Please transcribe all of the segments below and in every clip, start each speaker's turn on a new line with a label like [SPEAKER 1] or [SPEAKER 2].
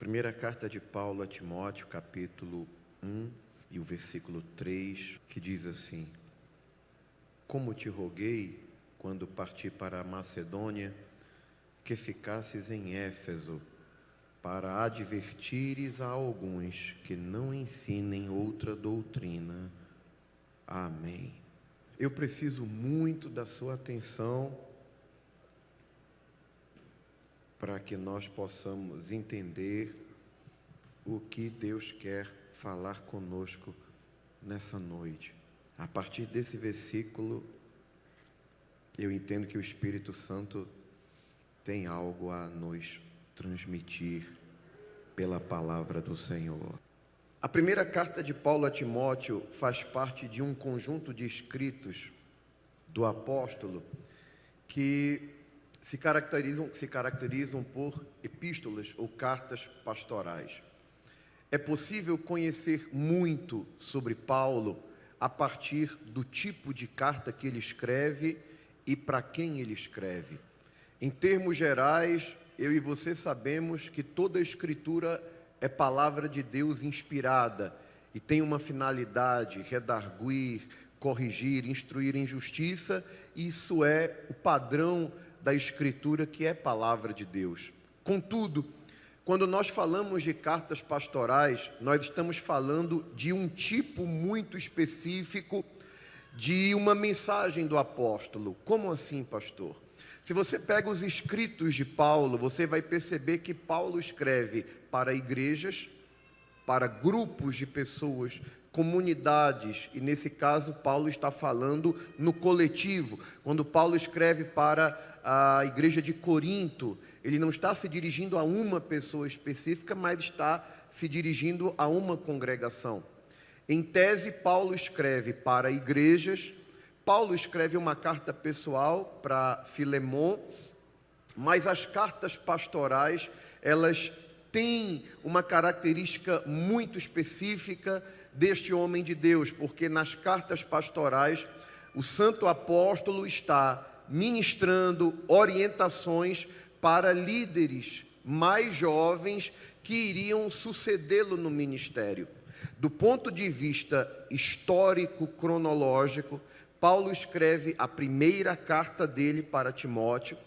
[SPEAKER 1] Primeira carta de Paulo a Timóteo, capítulo 1 e o versículo 3, que diz assim: Como te roguei, quando parti para a Macedônia, que ficasses em Éfeso, para advertires a alguns que não ensinem outra doutrina. Amém. Eu preciso muito da sua atenção para que nós possamos entender o que Deus quer falar conosco nessa noite. A partir desse versículo, eu entendo que o Espírito Santo tem algo a nos transmitir pela palavra do Senhor. A primeira carta de Paulo a Timóteo faz parte de um conjunto de escritos do apóstolo que se caracterizam por epístolas ou cartas pastorais. É possível conhecer muito sobre Paulo a partir do tipo de carta que ele escreve e para quem ele escreve. Em termos gerais, eu e você sabemos que toda a Escritura é palavra de Deus inspirada e tem uma finalidade: redarguir, corrigir, instruir em justiça. Isso é o padrão da Escritura, que é palavra de Deus. Contudo, quando nós falamos de cartas pastorais, nós estamos falando de um tipo muito específico de uma mensagem do apóstolo. Como assim, pastor? Se você pega os escritos de Paulo, você vai perceber que Paulo escreve para igrejas, para grupos de pessoas, comunidades, e nesse caso Paulo está falando no coletivo. Quando Paulo escreve para a igreja de Corinto, ele não está se dirigindo a uma pessoa específica, mas está se dirigindo a uma congregação. Em tese, Paulo escreve para igrejas. Paulo escreve uma carta pessoal para Filemon, mas as cartas pastorais, elas têm uma característica muito específica deste homem de Deus, porque nas cartas pastorais, o santo apóstolo está ministrando orientações para líderes mais jovens que iriam sucedê-lo no ministério. Do ponto de vista histórico, cronológico, Paulo escreve a primeira carta dele para Timóteo,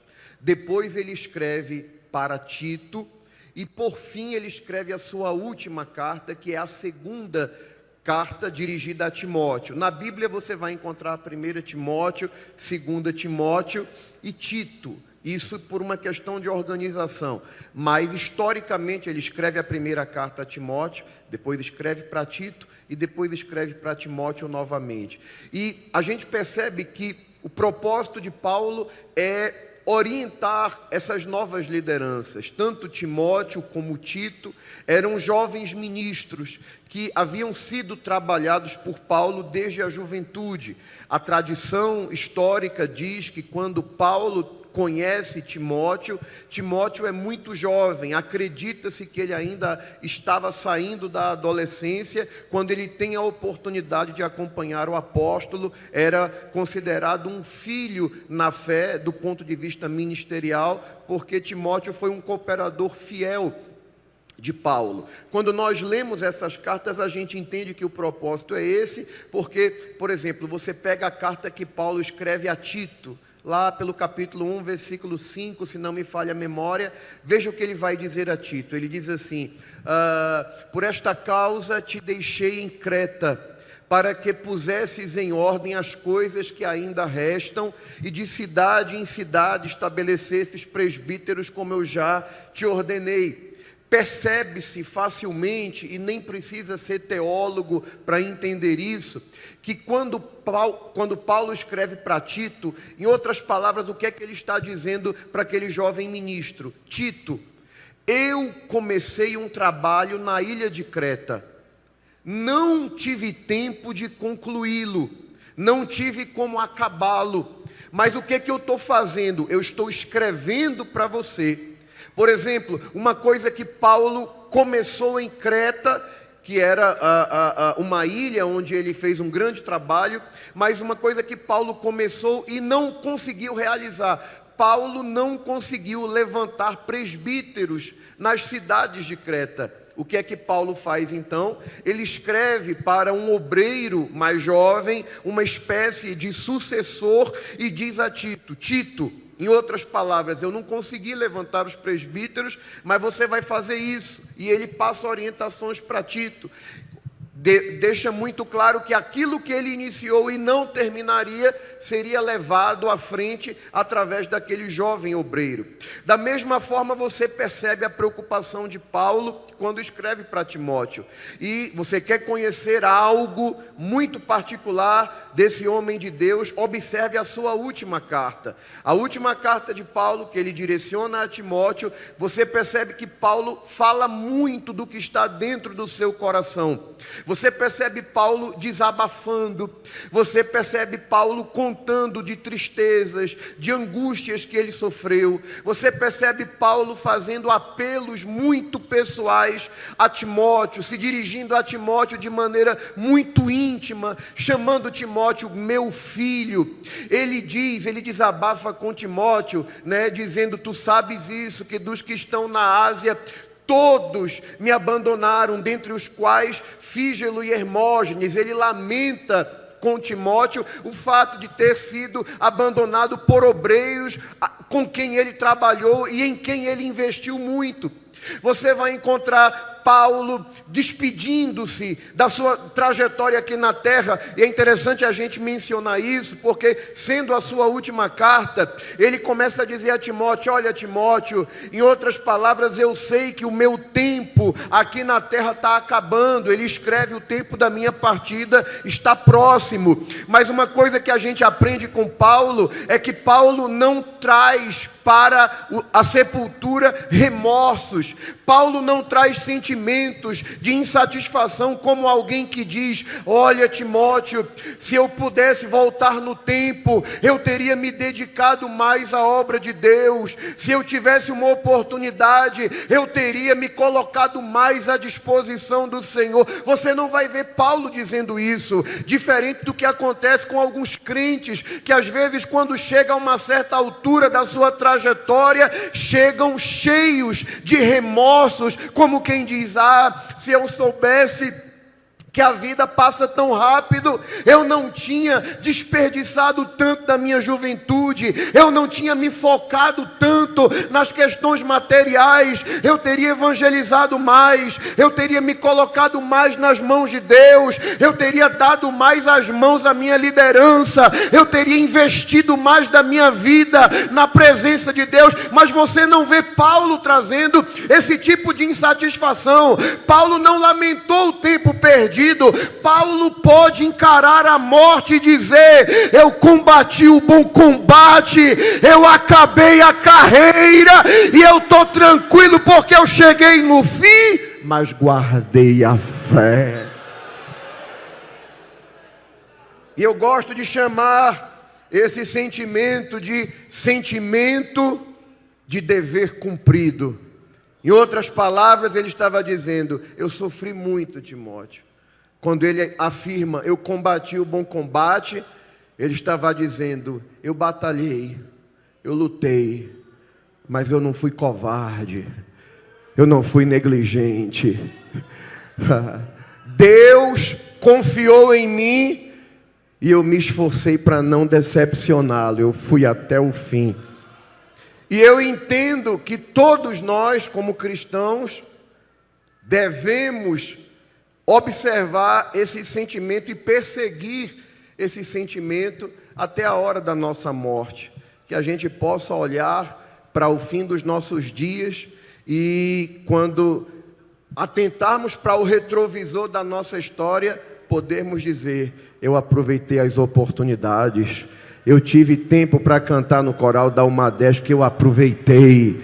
[SPEAKER 1] depois ele escreve para Tito, e por fim ele escreve a sua última carta, que é a segunda carta dirigida a Timóteo. Na Bíblia você vai encontrar 1 Timóteo, 2 Timóteo e Tito. Isso por uma questão de organização. Mas historicamente ele escreve a primeira carta a Timóteo, depois escreve para Tito e depois escreve para Timóteo novamente. E a gente percebe que o propósito de Paulo é orientar essas novas lideranças. Tanto Timóteo como Tito eram jovens ministros que haviam sido trabalhados por Paulo desde a juventude. A tradição histórica diz que quando Paulo conhece Timóteo, Timóteo é muito jovem, acredita-se que ele ainda estava saindo da adolescência, quando ele tem a oportunidade de acompanhar o apóstolo, era considerado um filho na fé do ponto de vista ministerial, porque Timóteo foi um cooperador fiel de Paulo. Quando nós lemos essas cartas, a gente entende que o propósito é esse, porque, por exemplo, você pega a carta que Paulo escreve a Tito, lá pelo capítulo 1, versículo 5, se não me falha a memória, veja o que ele vai dizer a Tito. Ele diz assim: por esta causa te deixei em Creta, para que pusesses em ordem as coisas que ainda restam, e de cidade em cidade estabelecesses presbíteros, como eu já te ordenei. Percebe-se facilmente, e nem precisa ser teólogo para entender isso, que quando Paulo escreve para Tito, em outras palavras, o que é que ele está dizendo para aquele jovem ministro? Tito, eu comecei um trabalho na ilha de Creta, não tive tempo de concluí-lo, não tive como acabá-lo, mas o que é que eu estou fazendo? Eu estou escrevendo para você. Por exemplo, uma coisa que Paulo começou em Creta, que era uma ilha onde ele fez um grande trabalho, mas uma coisa que Paulo começou e não conseguiu realizar. Paulo não conseguiu levantar presbíteros nas cidades de Creta. O que é que Paulo faz então? Ele escreve para um obreiro mais jovem, uma espécie de sucessor, e diz a Tito: Tito, em outras palavras, eu não consegui levantar os presbíteros, mas você vai fazer isso. E ele passa orientações para Tito. Deixa muito claro que aquilo que ele iniciou e não terminaria seria levado à frente através daquele jovem obreiro. Da mesma forma, você percebe a preocupação de Paulo quando escreve para Timóteo. E você quer conhecer algo muito particular desse homem de Deus, observe a sua última carta. A última carta de Paulo, que ele direciona a Timóteo, você percebe que Paulo fala muito do que está dentro do seu coração. Você percebe Paulo desabafando, você percebe Paulo contando de tristezas, de angústias que ele sofreu, você percebe Paulo fazendo apelos muito pessoais a Timóteo, se dirigindo a Timóteo de maneira muito íntima, chamando Timóteo meu filho. Ele desabafa com Timóteo, dizendo: tu sabes isso, que dos que estão na Ásia, todos me abandonaram, dentre os quais Fígelo e Hermógenes. Ele lamenta com Timóteo o fato de ter sido abandonado por obreiros com quem ele trabalhou e em quem ele investiu muito. Você vai encontrar Paulo despedindo-se da sua trajetória aqui na terra, e é interessante a gente mencionar isso, porque sendo a sua última carta, ele começa a dizer a Timóteo: olha Timóteo, em outras palavras, eu sei que o meu tempo aqui na terra está acabando. Ele escreve: o tempo da minha partida está próximo. Mas uma coisa que a gente aprende com Paulo é que Paulo não traz para a sepultura remorsos. Paulo não traz sentimentos de insatisfação como alguém que diz: olha Timóteo, se eu pudesse voltar no tempo, eu teria me dedicado mais à obra de Deus. Se eu tivesse uma oportunidade, eu teria me colocado mais à disposição do Senhor. Você não vai ver Paulo dizendo isso, diferente do que acontece com alguns crentes, que às vezes quando chega a uma certa altura da sua trajetória, chegam cheios de remorsos, como quem diz: se eu soubesse que a vida passa tão rápido, eu não tinha desperdiçado tanto da minha juventude, eu não tinha me focado tanto nas questões materiais, eu teria evangelizado mais, eu teria me colocado mais nas mãos de Deus, eu teria dado mais as mãos à minha liderança, eu teria investido mais da minha vida na presença de Deus. Mas você não vê Paulo trazendo esse tipo de insatisfação. Paulo não lamentou o tempo perdido. Paulo pode encarar a morte e dizer: eu combati o bom combate, eu acabei a carreira e eu estou tranquilo porque eu cheguei no fim, mas guardei a fé. E eu gosto de chamar esse sentimento de dever cumprido. Em outras palavras, ele estava dizendo: eu sofri muito, Timóteo. Quando ele afirma: eu combati o bom combate, ele estava dizendo: eu batalhei, eu lutei, mas eu não fui covarde, eu não fui negligente. Deus confiou em mim e eu me esforcei para não decepcioná-lo, eu fui até o fim. E eu entendo que todos nós, como cristãos, devemos observar esse sentimento e perseguir esse sentimento até a hora da nossa morte, que a gente possa olhar para o fim dos nossos dias e, quando atentarmos para o retrovisor da nossa história, podermos dizer: eu aproveitei as oportunidades, eu tive tempo para cantar no coral da Umadés, que eu aproveitei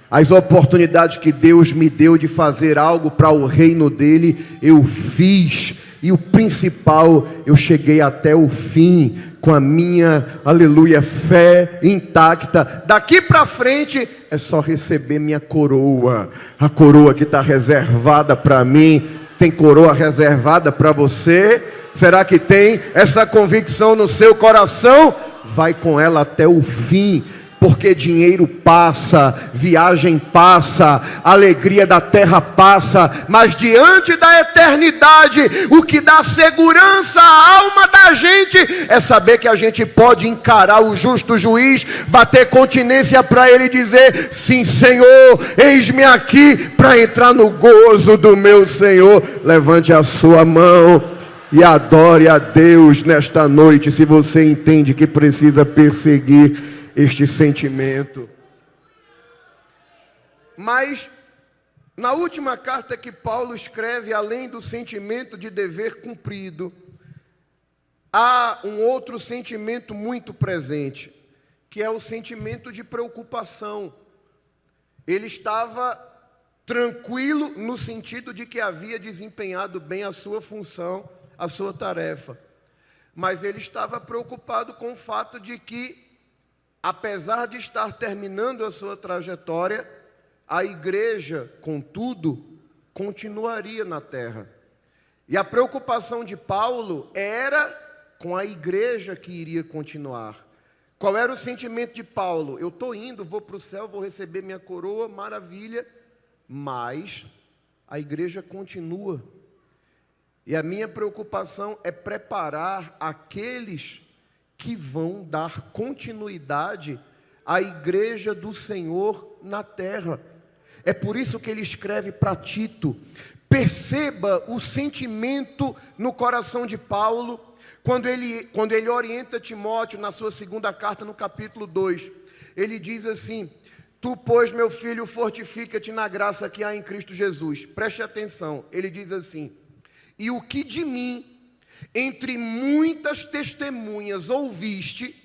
[SPEAKER 1] as oportunidades que Deus me deu de fazer algo para o reino dele, eu fiz. E o principal, eu cheguei até o fim com a minha, aleluia, fé intacta. Daqui para frente é só receber minha coroa, a coroa que está reservada para mim. Tem coroa reservada para você? Será que tem essa convicção no seu coração? Vai com ela até o fim. porque dinheiro passa, viagem passa, alegria da terra passa, mas diante da eternidade, o que dá segurança à alma da gente é saber que a gente pode encarar o justo juiz, bater continência para ele dizer: sim, Senhor, eis-me aqui para entrar no gozo do meu Senhor. Levante a sua mão e adore a Deus nesta noite, se você entende que precisa perseguir este sentimento. Mas na última carta que Paulo escreve, além do sentimento de dever cumprido, há um outro sentimento muito presente, que é o sentimento de preocupação. Ele estava tranquilo no sentido de que havia desempenhado bem a sua função, a sua tarefa, mas ele estava preocupado com o fato de que, apesar de estar terminando a sua trajetória, a igreja, contudo, continuaria na terra. E a preocupação de Paulo era com a igreja que iria continuar. Qual era o sentimento de Paulo? Eu estou indo, vou para o céu, vou receber minha coroa, maravilha, mas a igreja continua. E a minha preocupação é preparar aqueles que vão dar continuidade à igreja do Senhor na terra. É por isso que ele escreve para Tito. Perceba o sentimento no coração de Paulo, quando ele orienta Timóteo na sua segunda carta, no capítulo 2. Ele diz assim: tu, pois, meu filho, fortifica-te na graça que há em Cristo Jesus. Preste atenção, ele diz assim: e o que de mim, entre muitas testemunhas, ouviste,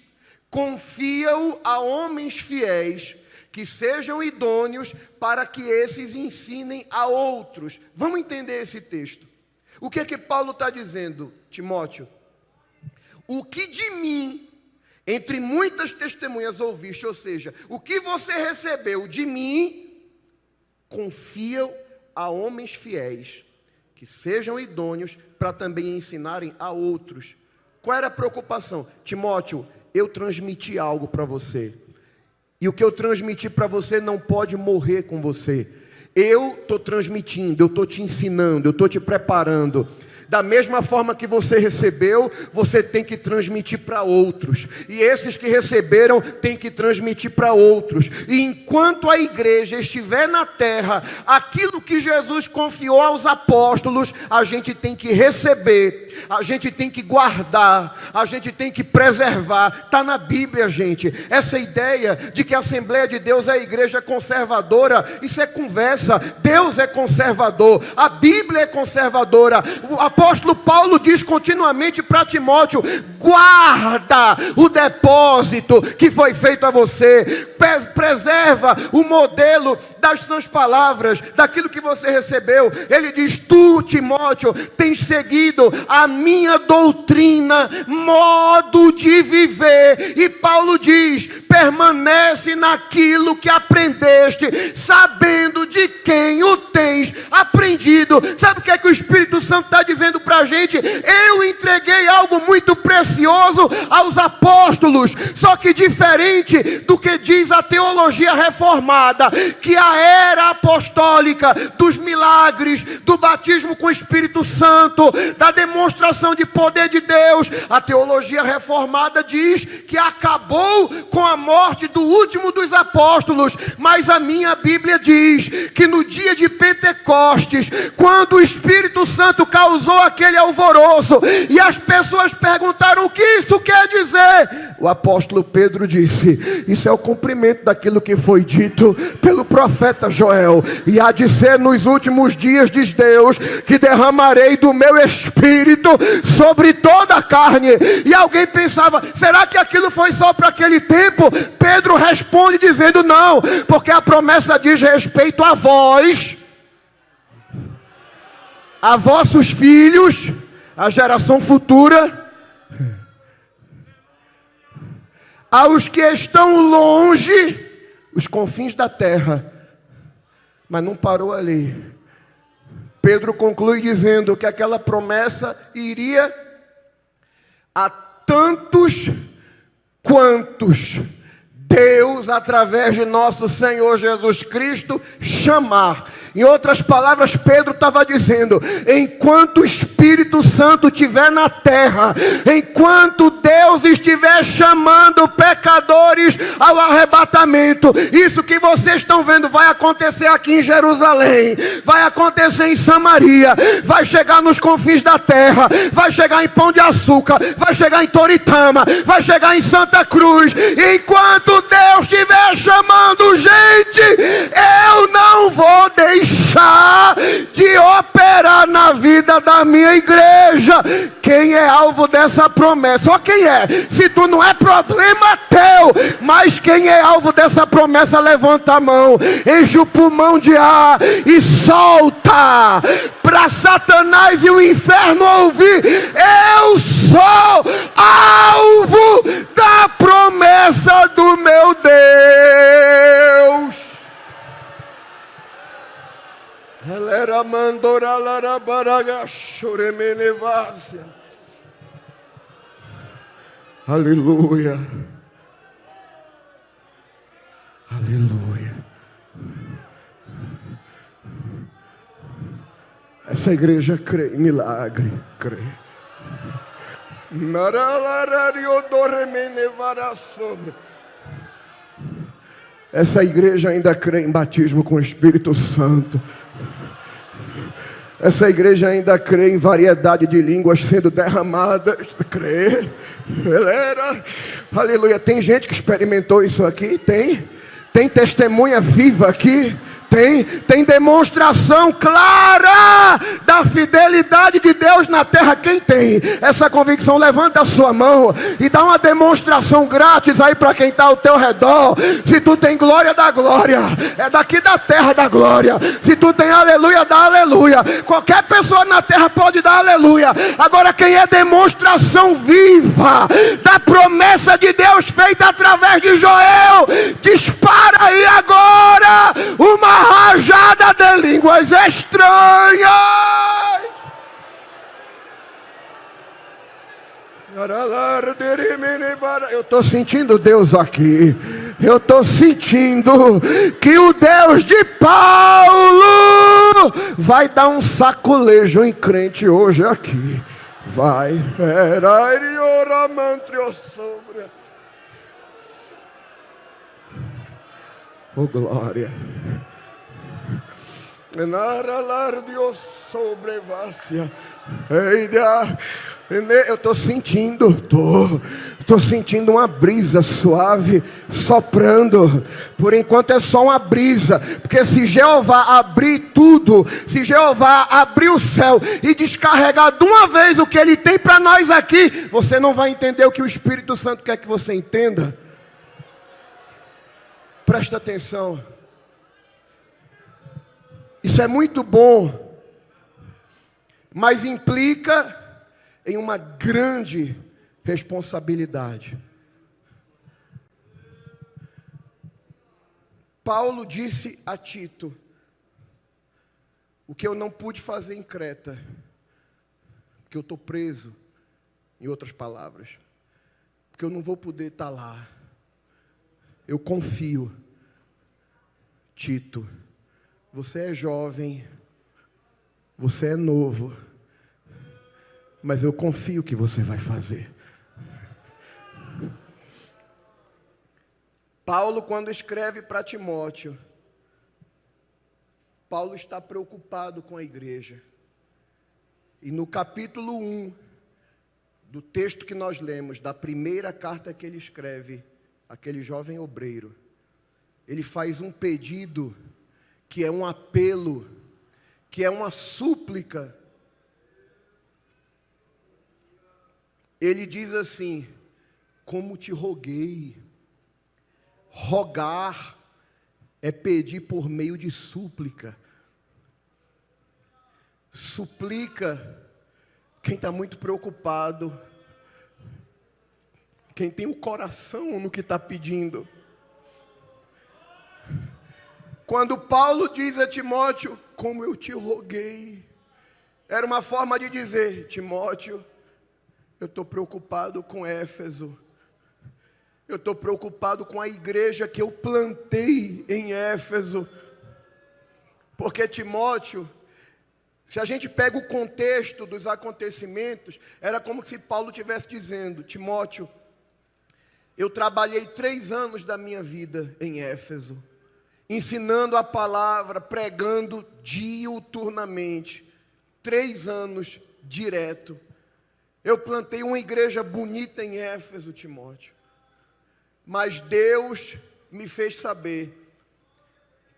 [SPEAKER 1] confia-o a homens fiéis, que sejam idôneos, para que esses ensinem a outros. Vamos entender esse texto. O que é que Paulo está dizendo, Timóteo? O que de mim, entre muitas testemunhas, ouviste, ou seja, o que você recebeu de mim, confia-o a homens fiéis, que sejam idôneos para também ensinarem a outros. Qual era a preocupação? Timóteo, eu transmiti algo para você. E o que eu transmiti para você não pode morrer com você. Eu estou transmitindo, eu estou te ensinando, eu estou te preparando. Da mesma forma que você recebeu, você tem que transmitir para outros. E esses que receberam, têm que transmitir para outros. E enquanto a igreja estiver na terra, aquilo que Jesus confiou aos apóstolos, a gente tem que receber, a gente tem que guardar, a gente tem que preservar. Está na Bíblia, gente. Essa ideia de que a Assembleia de Deus é a igreja conservadora, isso é conversa. Deus é conservador, a Bíblia é conservadora. O apóstolo Paulo diz continuamente para Timóteo: guarda o depósito que foi feito a você, preserva o modelo das suas palavras, daquilo que você recebeu. Ele diz: tu, Timóteo, tens seguido a minha doutrina, modo de viver. E Paulo diz: permanece naquilo que aprendeste, sabendo de quem o tens aprendido. Sabe o que é que o Espírito Santo está dizendo para a gente? Eu entreguei algo muito precioso aos apóstolos, só que diferente do que diz a teologia reformada, que a era apostólica dos milagres, do batismo com o Espírito Santo, da demonstração de poder de Deus, a teologia reformada diz que acabou com a morte do último dos apóstolos. Mas a minha Bíblia diz que no dia de Pentecostes, quando o Espírito Santo causou aquele alvoroço e as pessoas perguntaram: o que isso quer dizer? O apóstolo Pedro disse: isso é o cumprimento daquilo que foi dito pelo profeta Joel. E há de ser nos últimos dias, diz Deus, que derramarei do meu espírito sobre toda a carne. E alguém pensava: será que aquilo foi só para aquele tempo? Pedro responde dizendo: não, porque a promessa diz respeito a vós, a vossos filhos, a geração futura, aos que estão longe, os confins da terra. Mas não parou ali. Pedro conclui dizendo que aquela promessa iria a tantos quantos Deus, através de nosso Senhor Jesus Cristo, chamar. Em outras palavras, Pedro estava dizendo: enquanto o Espírito Santo estiver na terra, enquanto Deus estiver chamando pecadores ao arrebatamento, isso que vocês estão vendo vai acontecer aqui em Jerusalém, vai acontecer em Samaria, vai chegar nos confins da terra, vai chegar em Pão de Açúcar, vai chegar em Toritama, vai chegar em Santa Cruz. Enquanto Deus estiver chamando gente, eu não vou deixar de operar na vida da minha igreja. Quem é alvo dessa promessa? Ó, quem é? Se tu não é, problema teu, mas quem é alvo dessa promessa, levanta a mão, enche o pulmão de ar e solta para Satanás e o inferno ouvir: eu sou alvo da promessa do meu Deus. Aleluia. Aleluia. Essa igreja crê em milagre, crê. Essa igreja ainda crê em batismo com o Espírito Santo. Essa igreja ainda crê em variedade de línguas sendo derramadas. Crê. Aleluia. Tem gente que experimentou isso aqui? Tem testemunha viva aqui? Tem demonstração clara da fidelidade de Deus na terra. Quem tem essa convicção, levanta a sua mão e dá uma demonstração grátis aí para quem está ao teu redor. Se tu tem glória, dá glória. É daqui da terra da glória. Se tu tem aleluia, dá aleluia. Qualquer pessoa na terra pode dar aleluia. Agora, quem é demonstração viva da promessa de Deus feita através de Joel, dispara aí agora uma rajada de línguas estranhas. Eu estou sentindo Deus aqui. Eu estou sentindo que o Deus de Paulo vai dar um saculejo em crente hoje aqui. Vai. Oh, glória. Eu estou sentindo, estou sentindo uma brisa suave soprando. Por enquanto é só uma brisa, porque se Jeová abrir tudo, se Jeová abrir o céu e descarregar de uma vez o que Ele tem para nós aqui, você não vai entender o que o Espírito Santo quer que você entenda. Presta atenção. Isso é muito bom, mas implica em uma grande responsabilidade. Paulo disse a Tito: o que eu não pude fazer em Creta, porque eu estou preso, em outras palavras, porque eu não vou poder estar lá. Eu confio, Tito, você é jovem, você é novo, mas eu confio que você vai fazer. Paulo, quando escreve para Timóteo, Paulo está preocupado com a igreja. E no capítulo 1 do texto que nós lemos, da primeira carta que ele escreve, aquele jovem obreiro, ele faz um pedido que é um apelo, que é uma súplica. Ele diz assim: como te roguei. Rogar é pedir por meio de súplica. Suplica quem está muito preocupado, quem tem o coração no que está pedindo. Quando Paulo diz a Timóteo, como eu te roguei, era uma forma de dizer: Timóteo, eu estou preocupado com Éfeso.
[SPEAKER 2] Eu estou preocupado com a igreja que eu plantei em Éfeso. Porque Timóteo, se a gente pega o contexto dos acontecimentos, era como se Paulo estivesse dizendo: Timóteo, eu trabalhei 3 anos da minha vida em Éfeso, ensinando a palavra, pregando diuturnamente, 3 anos direto. Eu plantei uma igreja bonita em Éfeso, Timóteo. Mas Deus me fez saber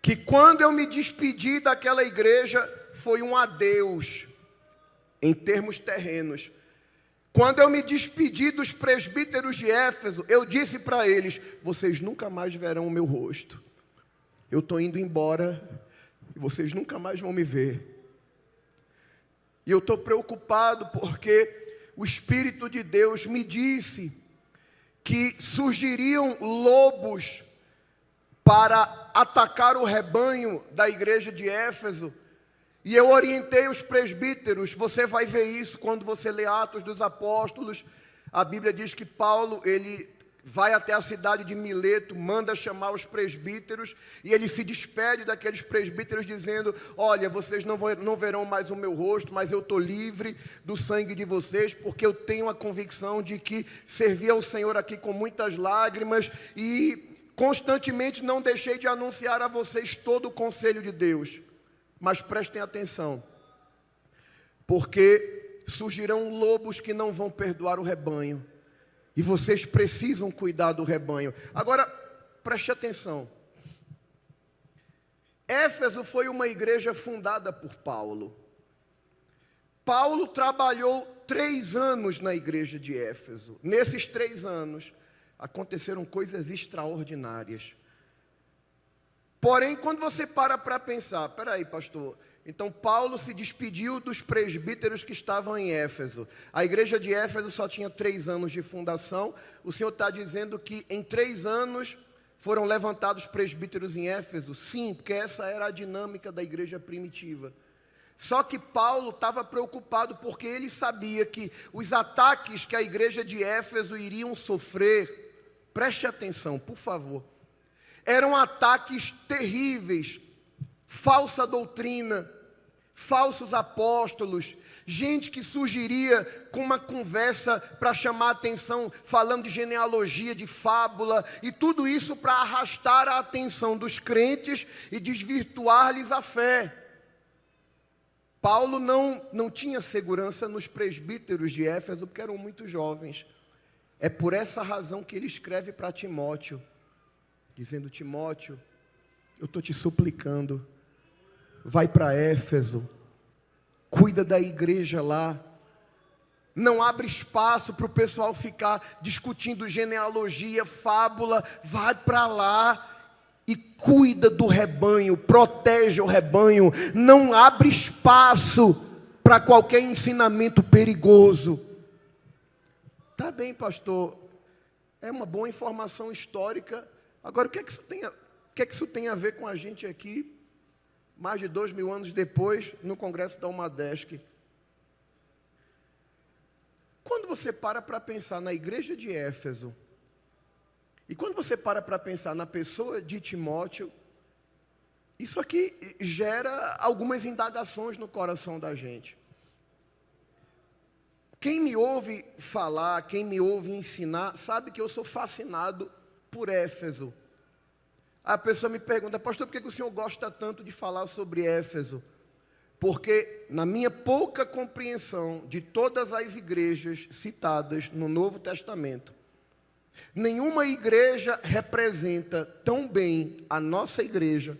[SPEAKER 2] que quando eu me despedi daquela igreja, foi um adeus, em termos terrenos. Quando eu me despedi dos presbíteros de Éfeso, eu disse para eles: vocês nunca mais verão o meu rosto. Eu estou indo embora e vocês nunca mais vão me ver. E eu estou preocupado porque o Espírito de Deus me disse que surgiriam lobos para atacar o rebanho da igreja de Éfeso. E eu orientei os presbíteros. Você vai ver isso quando você lê Atos dos Apóstolos. A Bíblia diz que Paulo, ele vai até a cidade de Mileto, manda chamar os presbíteros, e ele se despede daqueles presbíteros dizendo: olha, vocês não verão mais o meu rosto, mas eu estou livre do sangue de vocês, porque eu tenho a convicção de que servi ao Senhor aqui com muitas lágrimas, e constantemente não deixei de anunciar a vocês todo o conselho de Deus. Mas prestem atenção, porque surgirão lobos que não vão perdoar o rebanho, e vocês precisam cuidar do rebanho. Agora, preste atenção. Éfeso foi uma igreja fundada por Paulo. Paulo trabalhou 3 anos na igreja de Éfeso. Nesses 3 anos, aconteceram coisas extraordinárias. Porém, quando você para pensar: peraí, pastor, então Paulo se despediu dos presbíteros que estavam em Éfeso. A igreja de Éfeso só tinha 3 anos de fundação. O Senhor está dizendo que em 3 anos foram levantados presbíteros em Éfeso? Sim, porque essa era a dinâmica da igreja primitiva. Só que Paulo estava preocupado porque ele sabia que os ataques que a igreja de Éfeso iriam sofrer, preste atenção, por favor, eram ataques terríveis, falsa doutrina, falsos apóstolos, gente que surgiria com uma conversa para chamar a atenção, falando de genealogia, de fábula, e tudo isso para arrastar a atenção dos crentes e desvirtuar-lhes a fé. Paulo não tinha segurança nos presbíteros de Éfeso, porque eram muito jovens. É por essa razão que ele escreve para Timóteo, dizendo: Timóteo, eu estou te suplicando, vai para Éfeso, cuida da igreja lá, não abre espaço para o pessoal ficar discutindo genealogia, fábula, vai para lá e cuida do rebanho, protege o rebanho, não abre espaço para qualquer ensinamento perigoso. Tá bem, pastor, é uma boa informação histórica. Agora, o que é que isso tem a ver com a gente aqui, mais de 2000 anos depois, no Congresso da UMADESC? Quando você para pensar na igreja de Éfeso, e quando você para pensar na pessoa de Timóteo, isso aqui gera algumas indagações no coração da gente. Quem me ouve falar, quem me ouve ensinar, sabe que eu sou fascinado por Éfeso. A pessoa me pergunta: pastor, por que o senhor gosta tanto de falar sobre Éfeso? Porque, na minha pouca compreensão de todas as igrejas citadas no Novo Testamento, nenhuma igreja representa tão bem a nossa igreja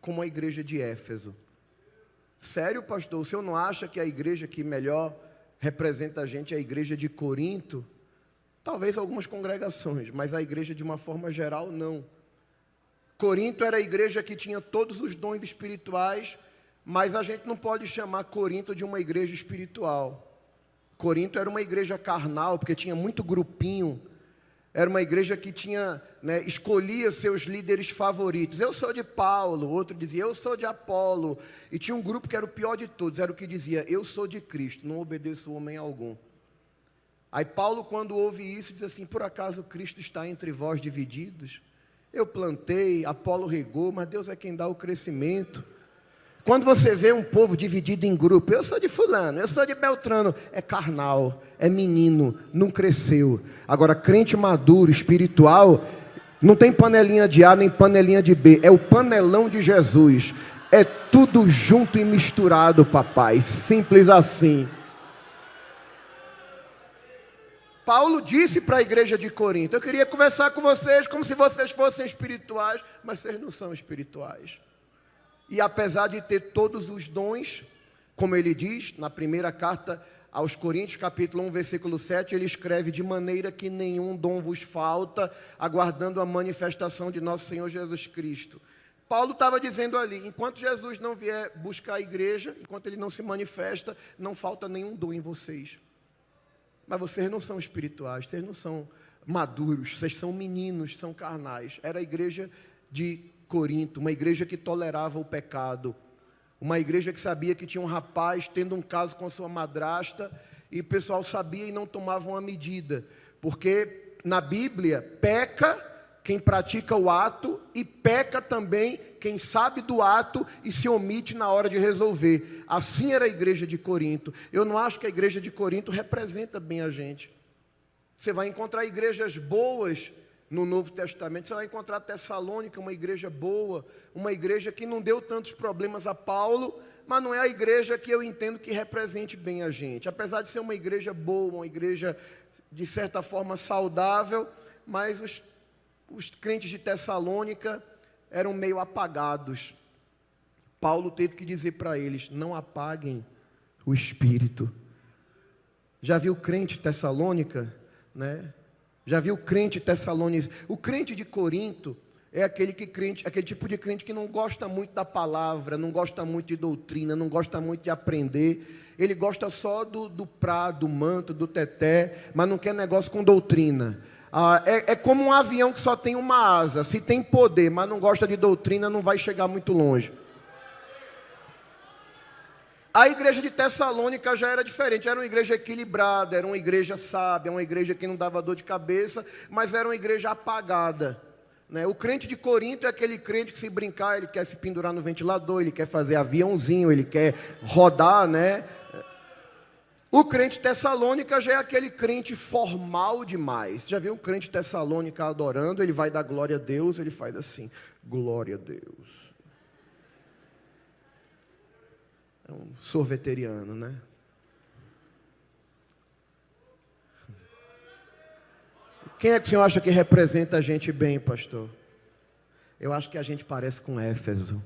[SPEAKER 2] como a igreja de Éfeso. Sério, pastor, o senhor não acha que a igreja que melhor representa a gente é a igreja de Corinto? Talvez algumas congregações, mas a igreja de uma forma geral não. Corinto era a igreja que tinha todos os dons espirituais, mas a gente não pode chamar Corinto de uma igreja espiritual. Corinto era uma igreja carnal, porque tinha muito grupinho. Era uma igreja que tinha, escolhia seus líderes favoritos. Eu sou de Paulo, outro dizia, eu sou de Apolo. E tinha um grupo que era o pior de todos, era o que dizia, eu sou de Cristo, não obedeço homem algum. Aí Paulo, quando ouve isso, diz assim: por acaso Cristo está entre vós divididos? Eu plantei, Apolo regou, mas Deus é quem dá o crescimento. Quando você vê um povo dividido em grupo, eu sou de fulano, eu sou de Beltrano, é carnal, é menino, não cresceu. Agora, crente maduro, espiritual, não tem panelinha de A nem panelinha de B, é o panelão de Jesus. É tudo junto e misturado, papai, simples assim. Paulo disse para a igreja de Corinto: eu queria conversar com vocês como se vocês fossem espirituais, mas vocês não são espirituais. E apesar de ter todos os dons, como ele diz na primeira carta aos Coríntios, capítulo 1, versículo 7, ele escreve: de maneira que nenhum dom vos falta, aguardando a manifestação de nosso Senhor Jesus Cristo. Paulo estava dizendo ali: enquanto Jesus não vier buscar a igreja, enquanto ele não se manifesta, não falta nenhum dom em vocês. Mas vocês não são espirituais, vocês não são maduros, vocês são meninos, são carnais. Era a igreja de Corinto, uma igreja que tolerava o pecado, uma igreja que sabia que tinha um rapaz tendo um caso com a sua madrasta, e o pessoal sabia e não tomava uma medida, porque na Bíblia peca quem pratica o ato, e peca também quem sabe do ato e se omite na hora de resolver. Assim era a igreja de Corinto. Eu não acho que a igreja de Corinto representa bem a gente. Você vai encontrar igrejas boas no Novo Testamento, você vai encontrar Tessalônica, uma igreja boa, uma igreja que não deu tantos problemas a Paulo, mas não é a igreja que eu entendo que represente bem a gente. Apesar de ser uma igreja boa, uma igreja de certa forma saudável, mas os crentes de Tessalônica eram meio apagados. Paulo teve que dizer para eles: não apaguem o espírito. Já viu crente Tessalônica, né? Já viu crente Tessalônica? O crente de Corinto é aquele tipo de crente que não gosta muito da palavra, não gosta muito de doutrina, não gosta muito de aprender. Ele gosta só do prado, do manto, do teté, mas não quer negócio com doutrina. É como um avião que só tem uma asa. Se tem poder, mas não gosta de doutrina, não vai chegar muito longe. A igreja de Tessalônica já era diferente, era uma igreja equilibrada, era uma igreja sábia, uma igreja que não dava dor de cabeça, mas era uma igreja apagada, né? O crente de Corinto é aquele crente que, se brincar, ele quer se pendurar no ventilador, ele quer fazer aviãozinho, ele quer rodar, né? O crente Tessalônica já é aquele crente formal demais. Já viu um crente Tessalônica adorando? Ele vai dar glória a Deus, ele faz assim: glória a Deus. É um sorveteriano, né? Quem é que o senhor acha que representa a gente bem, pastor? Eu acho que a gente parece com Éfeso.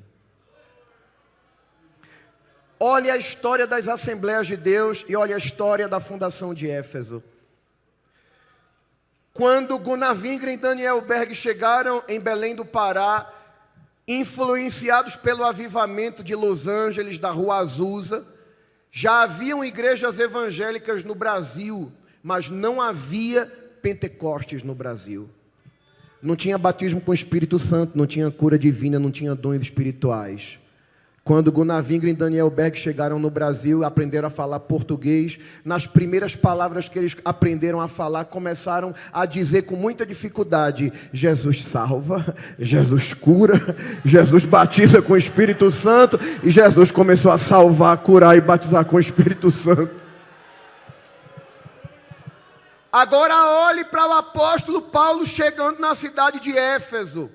[SPEAKER 2] Olha a história das Assembleias de Deus e olha a história da fundação de Éfeso. Quando Gunnar Wingren e Daniel Berg chegaram em Belém do Pará, influenciados pelo avivamento de Los Angeles, da Rua Azusa, já haviam igrejas evangélicas no Brasil, mas não havia Pentecostes no Brasil. Não tinha batismo com o Espírito Santo, não tinha cura divina, não tinha dons espirituais. Quando Gunnar Wingren e Daniel Berg chegaram no Brasil, aprenderam a falar português, nas primeiras palavras que eles aprenderam a falar, começaram a dizer com muita dificuldade: Jesus salva, Jesus cura, Jesus batiza com o Espírito Santo, e Jesus começou a salvar, curar e batizar com o Espírito Santo. Agora olhe para o apóstolo Paulo chegando na cidade de Éfeso.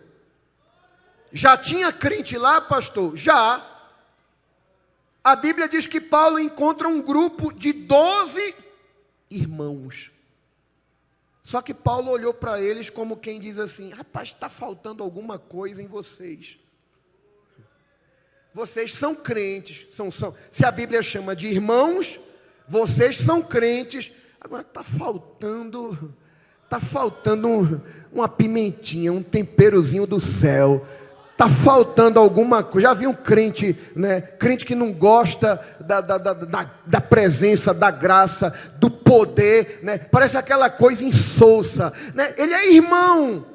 [SPEAKER 2] Já tinha crente lá, pastor? Já. A Bíblia diz que Paulo encontra um grupo de 12 irmãos. Só que Paulo olhou para eles como quem diz assim: rapaz, está faltando alguma coisa em vocês. Vocês são crentes, se a Bíblia chama de irmãos, vocês são crentes. Agora está faltando uma pimentinha, um temperozinho do céu. Está faltando alguma coisa. Já vi um crente, né? Crente que não gosta da presença, da graça, do poder, né? Parece aquela coisa insossa, né? Ele é irmão,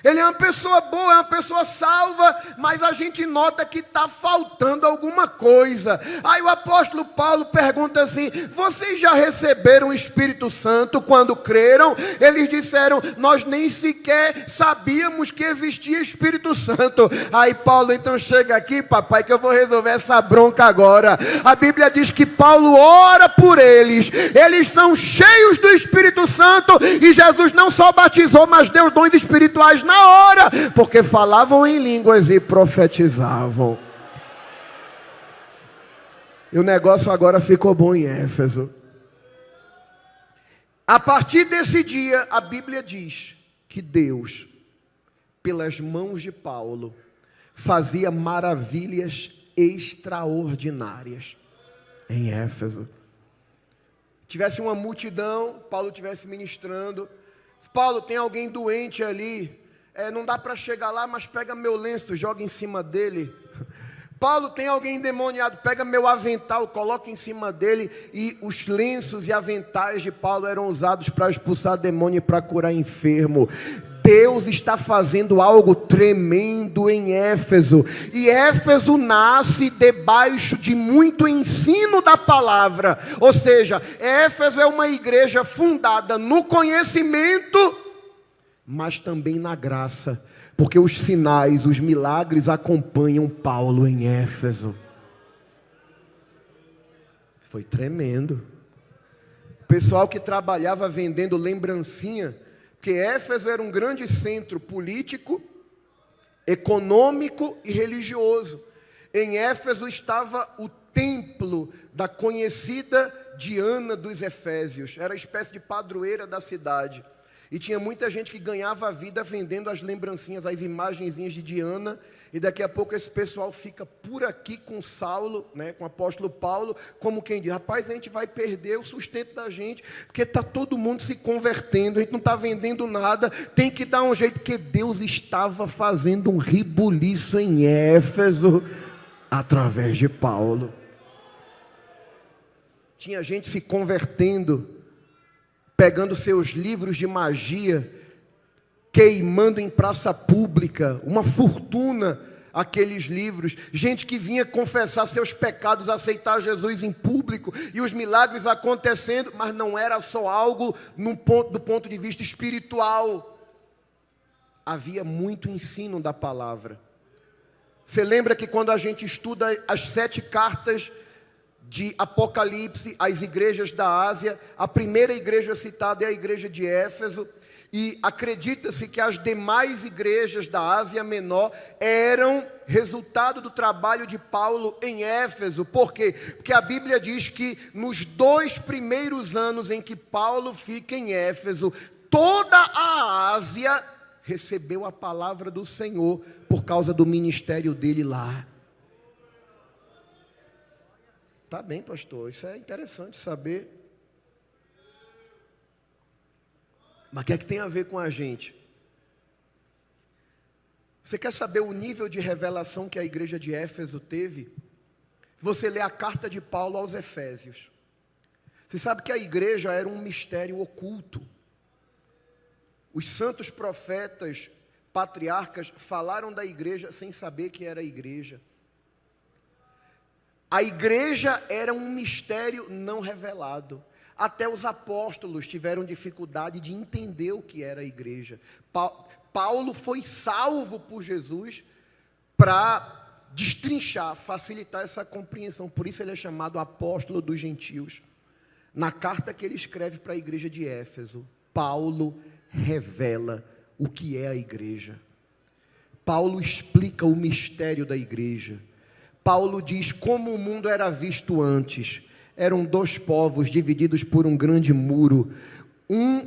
[SPEAKER 2] Ele é uma pessoa boa, é uma pessoa salva, mas a gente nota que está faltando alguma coisa. Aí o apóstolo Paulo pergunta assim: vocês já receberam o Espírito Santo quando creram? Eles disseram: nós nem sequer sabíamos que existia Espírito Santo. Aí Paulo então chega aqui, papai, que eu vou resolver essa bronca agora. A Bíblia diz que Paulo ora por eles, eles são cheios do Espírito Santo, e Jesus não só batizou, mas deu dons espirituais na hora, porque falavam em línguas e profetizavam. E o negócio agora ficou bom em Éfeso. A partir desse dia, a Bíblia diz que Deus, pelas mãos de Paulo, fazia maravilhas extraordinárias em Éfeso. Tivesse uma multidão, Paulo estivesse ministrando. Paulo, tem alguém doente ali, não dá para chegar lá, mas pega meu lenço, joga em cima dele. Paulo, tem alguém endemoniado, pega meu avental, coloca em cima dele. E os lenços e aventais de Paulo eram usados para expulsar demônio e para curar enfermo. Deus está fazendo algo tremendo em Éfeso. E Éfeso nasce debaixo de muito ensino da palavra. Ou seja, Éfeso é uma igreja fundada no conhecimento, mas também na graça, porque os sinais, os milagres acompanham Paulo em Éfeso. Foi tremendo. O pessoal que trabalhava vendendo lembrancinha, porque Éfeso era um grande centro político, econômico e religioso. Em Éfeso estava o templo da conhecida Diana dos Efésios, era a espécie de padroeira da cidade. E tinha muita gente que ganhava a vida vendendo as lembrancinhas, as imagenzinhas de Diana. E daqui a pouco esse pessoal fica por aqui com Saulo, com o apóstolo Paulo, como quem diz: rapaz, a gente vai perder o sustento da gente, porque está todo mundo se convertendo, a gente não está vendendo nada, tem que dar um jeito, porque Deus estava fazendo um rebuliço em Éfeso, através de Paulo. Tinha gente se convertendo, pegando seus livros de magia, queimando em praça pública, uma fortuna aqueles livros. Gente que vinha confessar seus pecados, aceitar Jesus em público, e os milagres acontecendo, mas não era só algo do ponto de vista espiritual. Havia muito ensino da palavra. Você lembra que quando a gente estuda as 7 cartas de Apocalipse, as igrejas da Ásia, a primeira igreja citada é a igreja de Éfeso, e acredita-se que as demais igrejas da Ásia Menor eram resultado do trabalho de Paulo em Éfeso. Por quê? Porque a Bíblia diz que nos 2 primeiros anos em que Paulo fica em Éfeso, toda a Ásia recebeu a palavra do Senhor por causa do ministério dele lá. Tá bem, pastor, isso é interessante saber. Mas o que é que tem a ver com a gente? Você quer saber o nível de revelação que a igreja de Éfeso teve? Você lê a carta de Paulo aos Efésios. Você sabe que a igreja era um mistério oculto. Os santos profetas, patriarcas, falaram da igreja sem saber que era a igreja. A igreja era um mistério não revelado. Até os apóstolos tiveram dificuldade de entender o que era a igreja. Paulo foi salvo por Jesus para destrinchar, facilitar essa compreensão. Por isso ele é chamado apóstolo dos gentios. Na carta que ele escreve para a igreja de Éfeso, Paulo revela o que é a igreja. Paulo explica o mistério da igreja. Paulo diz como o mundo era visto antes. Eram 2 povos divididos por um grande muro.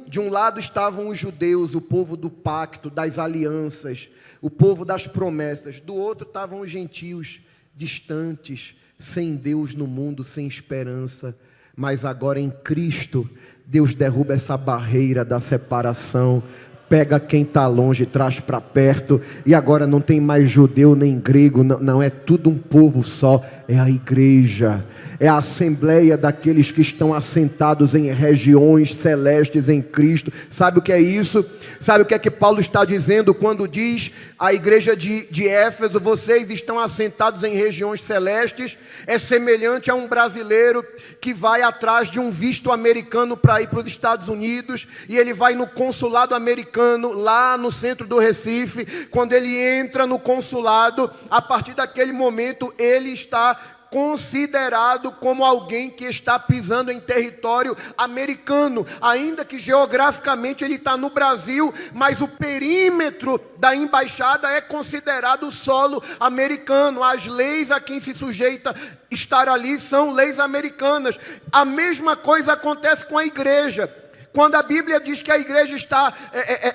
[SPEAKER 2] De um lado estavam os judeus, o povo do pacto, das alianças, o povo das promessas. Do outro estavam os gentios, distantes, sem Deus no mundo, sem esperança. Mas agora em Cristo, Deus derruba essa barreira da separação. pega quem está longe, traz para perto, e agora não tem mais judeu nem grego, não, é tudo um povo só, é a igreja, é a assembleia daqueles que estão assentados em regiões celestes em Cristo. Sabe o que é isso? Sabe o que é que Paulo está dizendo quando diz à igreja de Éfeso, vocês estão assentados em regiões celestes? É semelhante a um brasileiro que vai atrás de um visto americano para ir para os Estados Unidos, e ele vai no consulado americano, lá no centro do Recife. Quando ele entra no consulado, a partir daquele momento, ele está considerado como alguém que está pisando em território americano, ainda que geograficamente ele está no Brasil, mas o perímetro da embaixada é considerado solo americano. As leis a quem se sujeita estar ali são leis americanas. A mesma coisa acontece com a igreja. Quando a Bíblia diz que a igreja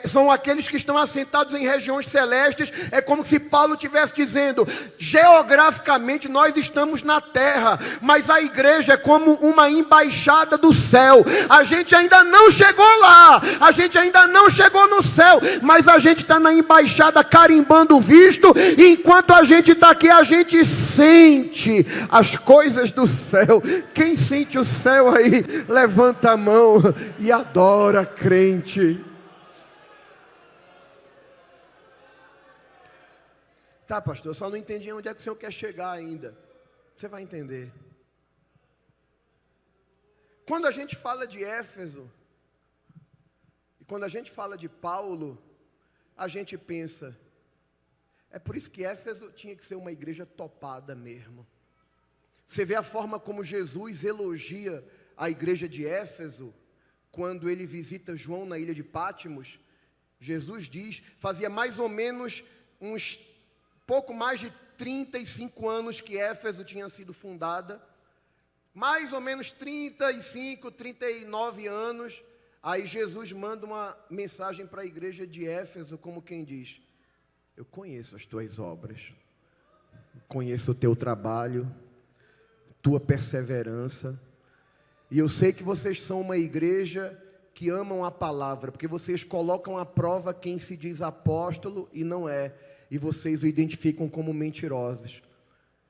[SPEAKER 2] são aqueles que estão assentados em regiões celestes, é como se Paulo estivesse dizendo, geograficamente nós estamos na terra, mas a igreja é como uma embaixada do céu. A gente ainda não chegou lá, a gente ainda não chegou no céu, mas a gente está na embaixada carimbando o visto, e enquanto a gente está aqui, a gente sente as coisas do céu. Quem sente o céu aí, levanta a mão e adora, crente. Tá, pastor, eu só não entendi onde é que o senhor quer chegar ainda. Você vai entender. Quando a gente fala de Éfeso, e quando a gente fala de Paulo, a gente pensa, é por isso que Éfeso tinha que ser uma igreja topada mesmo. Você vê a forma como Jesus elogia a igreja de Éfeso. Quando ele visita João na ilha de Pátimos, Jesus diz, fazia mais ou menos pouco mais de 35 anos que Éfeso tinha sido fundada, mais ou menos 35, 39 anos, aí Jesus manda uma mensagem para a igreja de Éfeso, como quem diz, eu conheço as tuas obras, conheço o teu trabalho, tua perseverança, e eu sei que vocês são uma igreja que amam a palavra, porque vocês colocam à prova quem se diz apóstolo e não é, e vocês o identificam como mentirosos.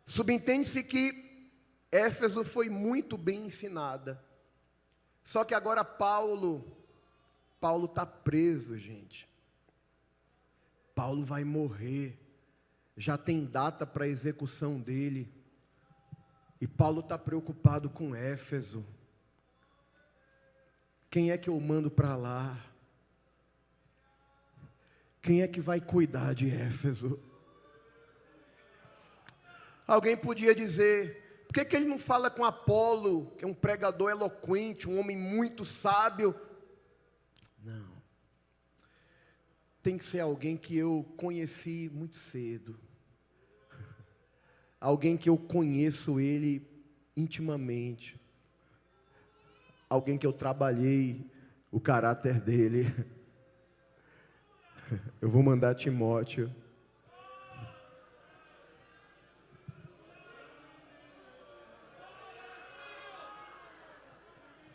[SPEAKER 2] Subentende-se que Éfeso foi muito bem ensinada, só que agora Paulo está preso, gente. Paulo vai morrer, já tem data para a execução dele, e Paulo está preocupado com Éfeso. Quem é que eu mando para lá? Quem é que vai cuidar de Éfeso? Alguém podia dizer, por que ele não fala com Apolo, que é um pregador eloquente, um homem muito sábio? Não. Tem que ser alguém que eu conheci muito cedo. Alguém que eu conheço ele intimamente. Alguém que eu trabalhei o caráter dele. Eu vou mandar Timóteo.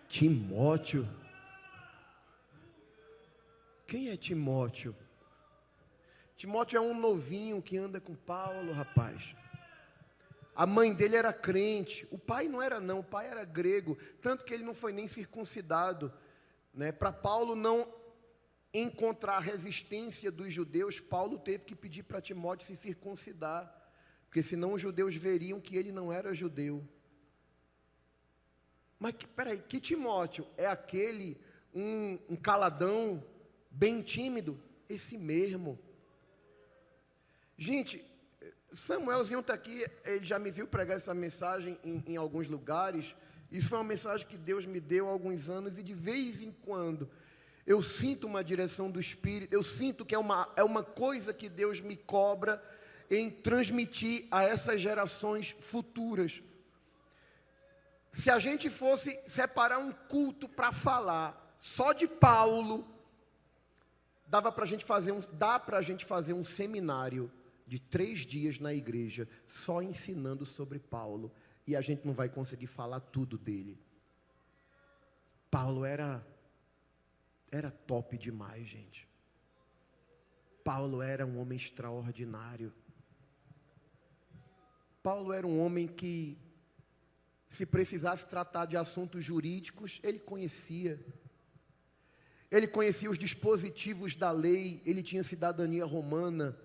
[SPEAKER 2] Timóteo? Quem é Timóteo? Timóteo é um novinho que anda com Paulo, rapaz. A mãe dele era crente, o pai não era não, o pai era grego, tanto que ele não foi nem circuncidado, né? Para Paulo não encontrar resistência dos judeus, Paulo teve que pedir para Timóteo se circuncidar, porque senão os judeus veriam que ele não era judeu. Mas peraí, que Timóteo? É aquele, um caladão, bem tímido? Esse mesmo. Gente, Samuelzinho está aqui, ele já me viu pregar essa mensagem em alguns lugares. Isso foi uma mensagem que Deus me deu há alguns anos, e de vez em quando eu sinto uma direção do Espírito, eu sinto que é uma coisa que Deus me cobra em transmitir a essas gerações futuras. Se a gente fosse separar um culto para falar só de Paulo, dá para a gente fazer um seminário de 3 dias na igreja, só ensinando sobre Paulo, e a gente não vai conseguir falar tudo dele. Paulo era top demais, gente. Paulo era um homem extraordinário. Paulo era um homem que, se precisasse tratar de assuntos jurídicos, ele conhecia. Ele conhecia os dispositivos da lei, ele tinha cidadania romana,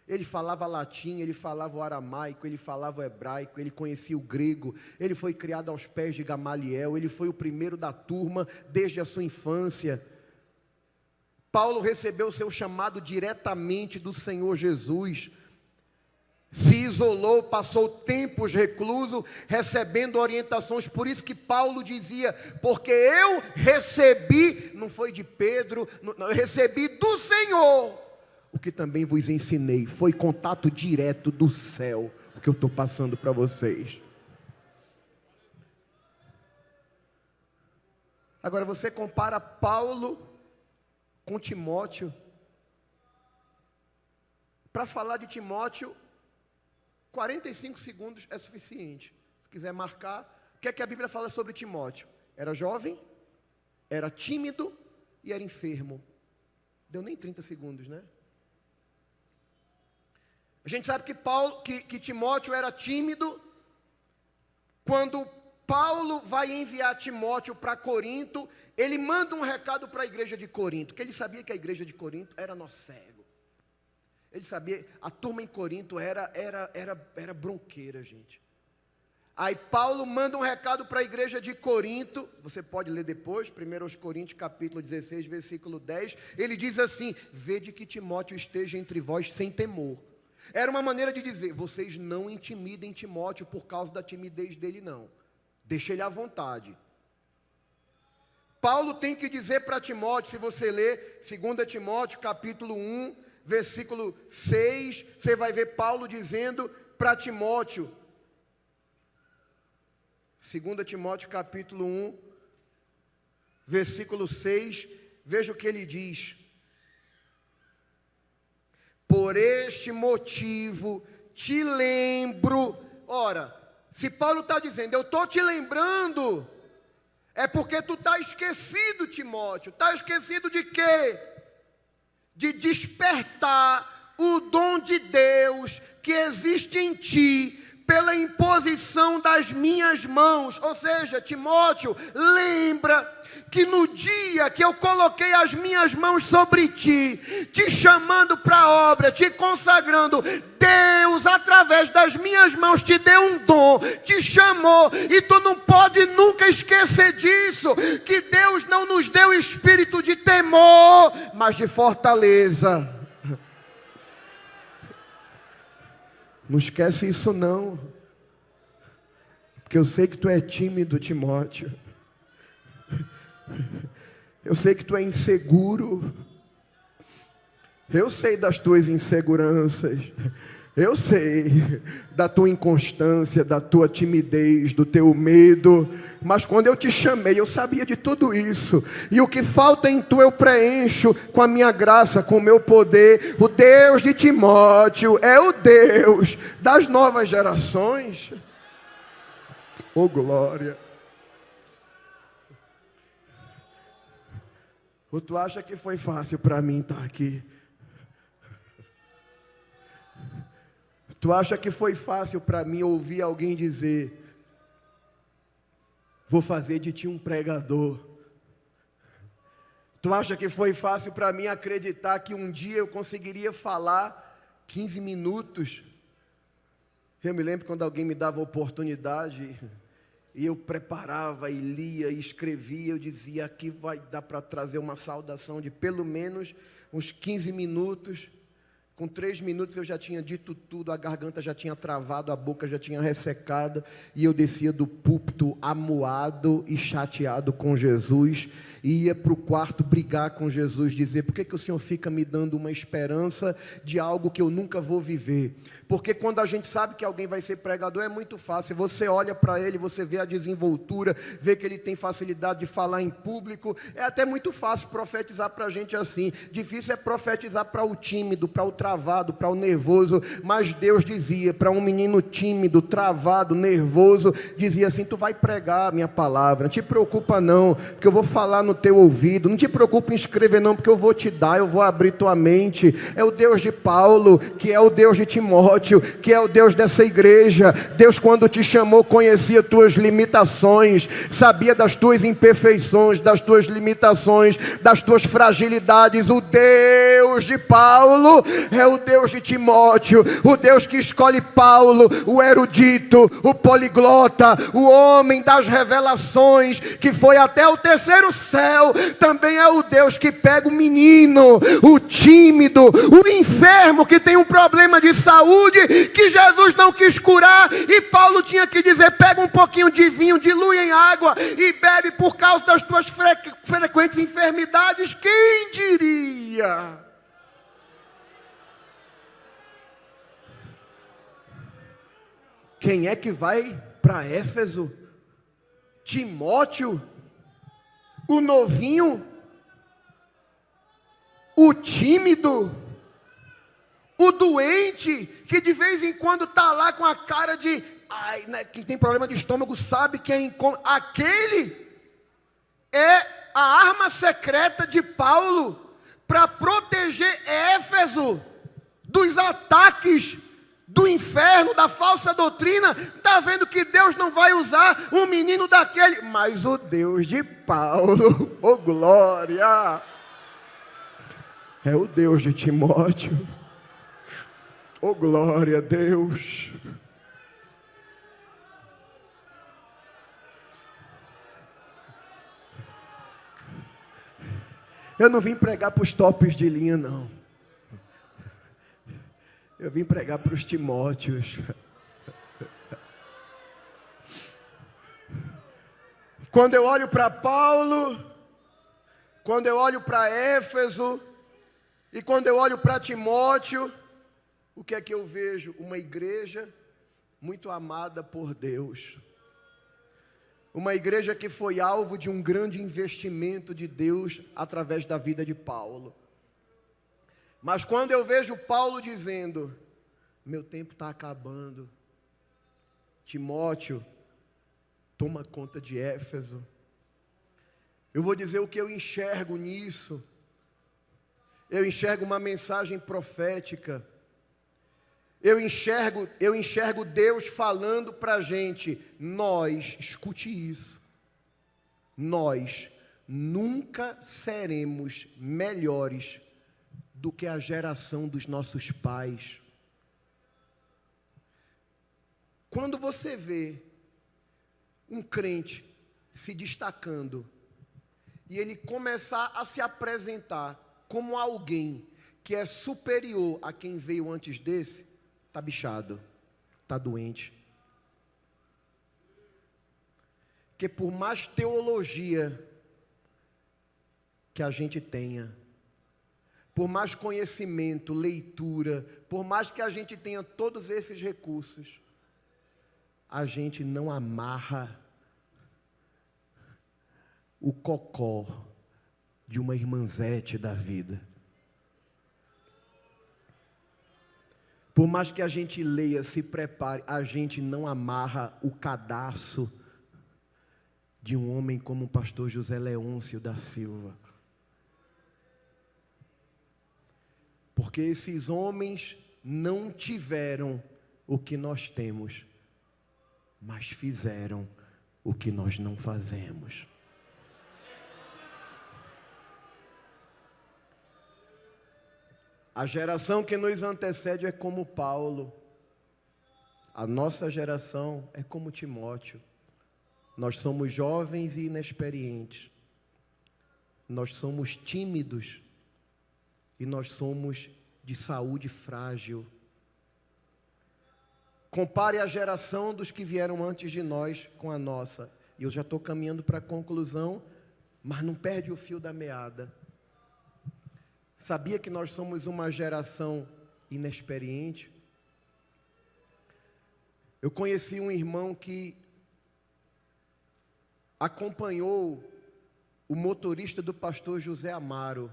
[SPEAKER 2] ele falava latim, ele falava o aramaico, ele falava o hebraico, ele conhecia o grego, ele foi criado aos pés de Gamaliel, ele foi o primeiro da turma desde a sua infância. Paulo recebeu o seu chamado diretamente do Senhor Jesus, se isolou, passou tempos recluso, recebendo orientações. Por isso que Paulo dizia, porque eu recebi, não foi de Pedro, eu recebi do Senhor, o que também vos ensinei, foi contato direto do céu, o que eu estou passando para vocês. Agora você compara Paulo com Timóteo. Para falar de Timóteo, 45 segundos é suficiente. Se quiser marcar, o que é que a Bíblia fala sobre Timóteo? Era jovem, era tímido e era enfermo. Deu nem 30 segundos, né? A gente sabe que Timóteo era tímido. Quando Paulo vai enviar Timóteo para Corinto, ele manda um recado para a igreja de Corinto, que ele sabia que a igreja de Corinto era nó cego. Ele sabia, a turma em Corinto era bronqueira, gente. Aí Paulo manda um recado para a igreja de Corinto, você pode ler depois, 1 Coríntios capítulo 16, versículo 10, ele diz assim, vede que Timóteo esteja entre vós sem temor. Era uma maneira de dizer, vocês não intimidem Timóteo por causa da timidez dele não, deixa ele à vontade. Paulo tem que dizer para Timóteo, se você ler 2 Timóteo capítulo 1, versículo 6, você vai ver Paulo dizendo para Timóteo, 2 Timóteo capítulo 1, versículo 6, veja o que ele diz. Por este motivo te lembro. Ora, se Paulo está dizendo, eu estou te lembrando, é porque tu está esquecido, Timóteo. Está esquecido de quê? De despertar o dom de Deus que existe em ti, pela imposição das minhas mãos. Ou seja, Timóteo, lembra que no dia que eu coloquei as minhas mãos sobre ti, te chamando para a obra, te consagrando, Deus através das minhas mãos te deu um dom, te chamou, e tu não pode nunca esquecer disso, que Deus não nos deu espírito de temor, mas de fortaleza. Não esquece isso não, porque eu sei que tu é tímido, Timóteo, eu sei que tu é inseguro, eu sei das tuas inseguranças, eu sei da tua inconstância, da tua timidez, do teu medo, mas quando eu te chamei, eu sabia de tudo isso, e o que falta em tu eu preencho com a minha graça, com o meu poder. O Deus de Timóteo é o Deus das novas gerações. Oh glória! Ou tu acha que foi fácil para mim estar aqui? Tu acha que foi fácil para mim ouvir alguém dizer, vou fazer de ti um pregador? Tu acha que foi fácil para mim acreditar que um dia eu conseguiria falar 15 minutos? Eu me lembro quando alguém me dava a oportunidade, e eu preparava e lia e escrevia, eu dizia, aqui vai dar para trazer uma saudação de pelo menos uns 15 minutos. Com 3 minutos eu já tinha dito tudo, a garganta já tinha travado, a boca já tinha ressecado, e eu descia do púlpito amuado e chateado com Jesus, e ia para o quarto brigar com Jesus, dizer, por que o Senhor fica me dando uma esperança de algo que eu nunca vou viver? Porque quando a gente sabe que alguém vai ser pregador, é muito fácil, você olha para ele, você vê a desenvoltura, vê que ele tem facilidade de falar em público, é até muito fácil profetizar para a gente assim, difícil é profetizar para o tímido, para o travado, travado, para o nervoso, mas Deus dizia para um menino tímido, travado, nervoso, dizia assim: tu vai pregar a minha palavra, não te preocupa não, porque eu vou falar no teu ouvido, não te preocupa em escrever não, porque eu vou te dar, eu vou abrir tua mente. É o Deus de Paulo, que é o Deus de Timóteo, que é o Deus dessa igreja. Deus, quando te chamou, conhecia tuas limitações, sabia das tuas imperfeições, das tuas limitações, das tuas fragilidades. O Deus de Paulo é o Deus de Timóteo, o Deus que escolhe Paulo, o erudito, o poliglota, o homem das revelações, que foi até o terceiro céu. Também é o Deus que pega o menino, o tímido, o enfermo que tem um problema de saúde que Jesus não quis curar, e Paulo tinha que dizer: pega um pouquinho de vinho, dilui em água e bebe por causa das tuas frequentes enfermidades. Quem diria? Quem é que vai para Éfeso? Timóteo, o novinho, o tímido, o doente, que de vez em quando está lá com a cara de... Ai, né, quem tem problema de estômago sabe que é incômodo. Aquele é a arma secreta de Paulo para proteger Éfeso dos ataques do inferno, da falsa doutrina. Está vendo que Deus não vai usar um menino daquele, mas o Deus de Paulo, oh glória, é o Deus de Timóteo, oh glória a Deus. Eu não vim pregar para os tops de linha, não. Eu vim pregar para os Timóteos. Quando eu olho para Paulo, quando eu olho para Éfeso, e quando eu olho para Timóteo, o que é que eu vejo? Uma igreja muito amada por Deus. Uma igreja que foi alvo de um grande investimento de Deus através da vida de Paulo. Mas quando eu vejo Paulo dizendo: meu tempo está acabando, Timóteo, toma conta de Éfeso, eu vou dizer o que eu enxergo nisso. Eu enxergo uma mensagem profética. Eu enxergo Deus falando para a gente: nós, escute isso, nós nunca seremos melhores do que a geração dos nossos pais. Quando você vê um crente se destacando e ele começar a se apresentar como alguém que é superior a quem veio antes desse, está bichado, está doente. Porque por mais teologia que a gente tenha, por mais conhecimento, leitura, por mais que a gente tenha todos esses recursos, a gente não amarra o cocó de uma irmãzete da vida. Por mais que a gente leia, se prepare, a gente não amarra o cadarço de um homem como o pastor José Leôncio da Silva. Porque esses homens não tiveram o que nós temos, mas fizeram o que nós não fazemos. A geração que nos antecede é como Paulo. A nossa geração é como Timóteo. Nós somos jovens e inexperientes. Nós somos tímidos. E nós somos de saúde frágil. Compare a geração dos que vieram antes de nós com a nossa. E eu já estou caminhando para a conclusão, mas não perde o fio da meada. Sabia que nós somos uma geração inexperiente? Eu conheci um irmão que acompanhou o motorista do pastor José Amaro.